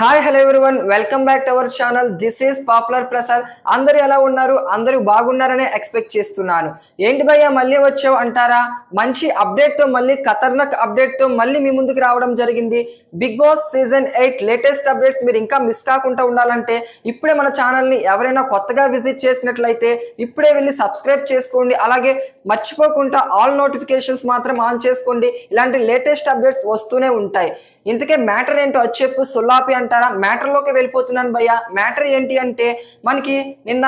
Hi hello everyone welcome back to our channel. This is popular Prasad. అందరూ ఎలా ఉన్నారు? అందరూ బాగున్నారనే ఎక్స్పెక్ట్ చేస్తున్నాను. ఏంటి భయ్యా మళ్ళీ వచ్చావు అంటారా? మంచి అప్డేట్తో మళ్ళీ ఖతర్నాక్ అప్డేట్తో మళ్ళీ మీ ముందుకు రావడం జరిగింది. Bigg Boss season 8 latest updates మీరు ఇంకా మిస్ కాకుండా ఉండాలంటే ఇప్పుడే మన ఛానల్ని ఎవరైనా కొత్తగా విజిట్ చేసినట్లయితే ఇప్పుడే వెళ్ళి సబ్స్క్రైబ్ చేసుకోండి. అలాగే మర్చిపోకుండా ఆల్ నోటిఫికేషన్స్ మాత్రం ఆన్ చేసుకోండి. ఇలాంటి లేటెస్ట్ అప్డేట్స్ వస్తూనే ఉంటాయి. ఇంతకే మ్యాటర్ ఏంటో అది చెప్పు సొల్లాపి అంటారా? మ్యాటర్లోకి వెళ్ళిపోతున్నాను భయ్య. మ్యాటర్ ఏంటి అంటే మనకి నిన్న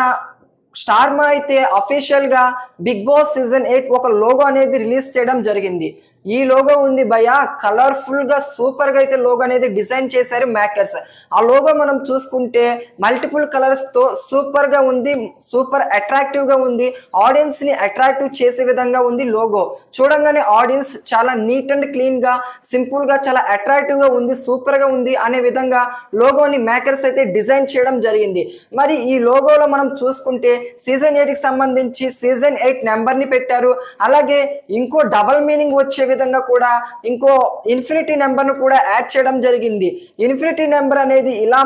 స్టార్ మా అయితే అఫీషియల్ గా బిగ్ బాస్ సీజన్ 8 ఒక లోగో అనేది రిలీజ్ చేయడం జరిగింది. ఈ లోగో ఉంది భయ్య, కలర్ఫుల్ గా సూపర్ గా అయితే లోగో అనేది డిజైన్ చేశారు మేకర్స్. ఆ లోగో మనం చూసుకుంటే మల్టిపుల్ కలర్స్ తో సూపర్ గా ఉంది, సూపర్ అట్రాక్టివ్ గా ఉంది, ఆడియన్స్ ని అట్రాక్టివ్ చేసే విధంగా ఉంది లోగో. చూడంగానే ఆడియన్స్ చాలా నీట్ అండ్ క్లీన్ గా సింపుల్ గా చాలా అట్రాక్టివ్ గా ఉంది, సూపర్ గా ఉంది అనే విధంగా లోగోని మేకర్స్ అయితే డిజైన్ చేయడం జరిగింది. మరి ఈ లోగోలో మనం చూసుకుంటే సీజన్ 8 కి సంబంధించి సీజన్ 8 నెంబర్ ని పెట్టారు. అలాగే ఇంకో డబల్ మీనింగ్ వచ్చే విధంగా కూడా ఇంకో ఇన్ఫినిటీ నెంబర్ ను కూడా యాడ్ చేయడం జరిగింది. ఇన్ఫినిటీ నెంబర్ అనేది ఇలా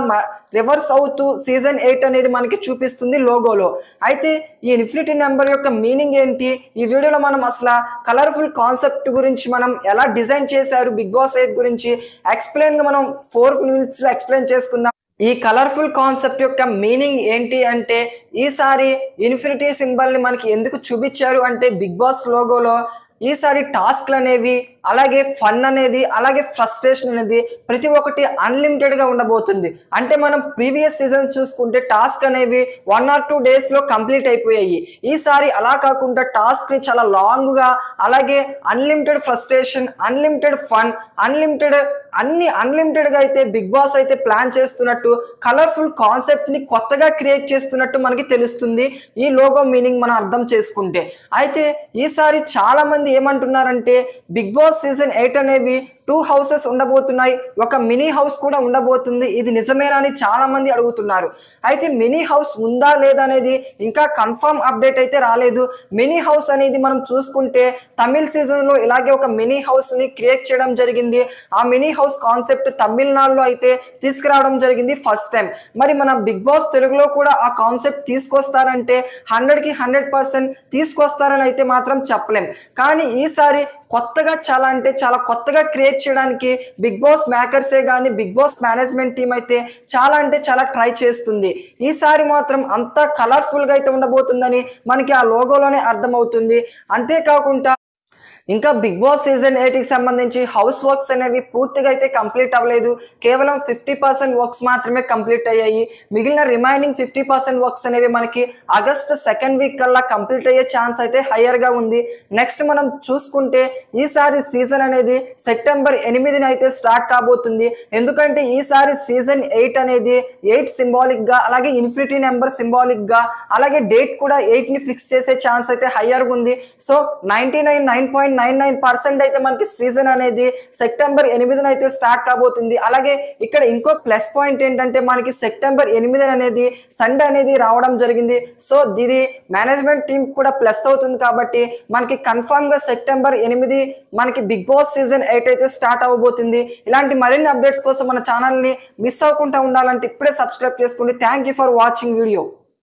రివర్స్ అవుతూ సీజన్ 8 అనేది మనకి చూపిస్తుంది లోగోలో. అయితే ఈ ఇన్ఫినిటీ నెంబర్ యొక్క మీనింగ్ ఏంటి, ఈ వీడియోలో మనం అసలు కలర్ఫుల్ కాన్సెప్ట్ గురించి మనం ఎలా డిజైన్ చేశారు బిగ్ బాస్ 8 గురించి ఎక్స్ప్లెయిన్ గా మనం 4 minutes లో ఎక్స్ప్లెయిన్ చేసుకుందాం. ఈ కలర్ఫుల్ కాన్సెప్ట్ యొక్క మీనింగ్ ఏంటి అంటే ఈసారి ఇన్ఫినిటీ సింబల్ ని మనకి ఎందుకు చూపించారు అంటే బిగ్ బాస్ లోగోలో ఈసారి టాస్క్లు అనేవి అలాగే ఫన్ అనేది అలాగే ఫ్రస్ట్రేషన్ అనేది ప్రతి ఒక్కటి అన్లిమిటెడ్ గా ఉండబోతుంది. అంటే మనం ప్రీవియస్ సీజన్ చూసుకుంటే టాస్క్ అనేవి 1 or 2 days లో కంప్లీట్ అయిపోయాయి. ఈసారి అలా కాకుండా టాస్క్ ని చాలా లాంగ్ గా అలాగే అన్లిమిటెడ్ ఫ్రస్ట్రేషన్, అన్లిమిటెడ్ ఫన్, అన్ని అన్లిమిటెడ్ గా అయితే బిగ్ బాస్ అయితే ప్లాన్ చేస్తున్నట్టు కలర్ఫుల్ కాన్సెప్ట్ ని కొత్తగా క్రియేట్ చేస్తున్నట్టు మనకి తెలుస్తుంది ఈ లోగో మీనింగ్ మనం అర్థం చేసుకుంటే. అయితే ఈసారి చాలా మంది ఏమంటున్నారంటే బిగ్ బాస్ సీజన్ 8 అనేవి 2 houses ఉండబోతున్నాయి, ఒక మినీ హౌస్ కూడా ఉండబోతుంది. ఇది నిజమేనా అని చాలా మంది అడుగుతున్నారు. అయితే మినీ హౌస్ ఉందా లేదా అనేది ఇంకా కన్ఫర్మ్ అప్డేట్ అయితే రాలేదు. మినీ హౌస్ అనేది మనం చూసుకుంటే తమిళ్ సీజన్ లో ఇలాగే ఒక మినీ హౌస్ ని క్రియేట్ చేయడం జరిగింది. ఆ మినీ హౌస్ కాన్సెప్ట్ తమిళనాడులో అయితే తీసుకురావడం జరిగింది ఫస్ట్ టైం. మరి మన బిగ్ బాస్ తెలుగులో కూడా ఆ కాన్సెప్ట్ తీసుకొస్తారంటే 100కి 100% తీసుకొస్తారని అయితే మాత్రం చెప్పలేం. కానీ ఈసారి కొత్తగా చాలా అంటే చాలా కొత్తగా క్రియేట్ చేయడానికి బిగ్ బాస్ మేకర్సే కానీ బిగ్ బాస్ మేనేజ్మెంట్ టీం అయితే చాలా అంటే చాలా ట్రై చేస్తుంది. ఈసారి మాత్రం అంతా కలర్ఫుల్ గా అయితే ఉండబోతుందని మనకి ఆ లోగోలోనే అర్థమవుతుంది. అంతేకాకుండా ఇంకా బిగ్ బాస్ సీజన్ 8 కి సంబంధించి హౌస్ వర్క్స్ అనేవి పూర్తిగా అయితే కంప్లీట్ అవ్వలేదు. కేవలం 50% వర్క్స్ మాత్రమే కంప్లీట్ అయ్యాయి. మిగిలిన రిమైనింగ్ 50% వర్క్స్ అనేవి మనకి ఆగస్ట్ 2nd వీక్ కల్లా కంప్లీట్ అయ్యే ఛాన్స్ అయితే హయ్యర్ గా ఉంది. నెక్స్ట్ మనం చూసుకుంటే ఈసారి సీజన్ అనేది సెప్టెంబర్ 8న అయితే స్టార్ట్ కాబోతుంది. ఎందుకంటే ఈసారి సీజన్ 8 అనేది 8 సింబాలిక్ గా అలాగే ఇన్ఫినిటీ నెంబర్ సింబాలిక్ గా అలాగే డేట్ కూడా 8 ని ఫిక్స్ చేసే ఛాన్స్ అయితే హయ్యర్ ఉంది. సో 99.99% అయితే మనకి సీజన్ అనేది సెప్టెంబర్ 8న అయితే స్టార్ట్ కాబోతుంది. అలాగే ఇక్కడ ఇంకో ప్లస్ పాయింట్ ఏంటంటే మనకి సెప్టెంబర్ 8 అనేది సండే అనేది రావడం జరిగింది. సో ఇది మేనేజ్మెంట్ టీం కూడా ప్లస్ అవుతుంది కాబట్టి మనకి కన్ఫర్మ్ గా సెప్టెంబర్ 8 మనకి బిగ్ బాస్ సీజన్ 8 అయితే స్టార్ట్ అవ్వబోతుంది. ఇలాంటి మరిన్ని అప్డేట్స్ కోసం మన ఛానల్ ని మిస్ అవ్వకుండా ఉండాలంటే ఇప్పుడే సబ్స్క్రైబ్ చేసుకోండి. Thank you for watching video.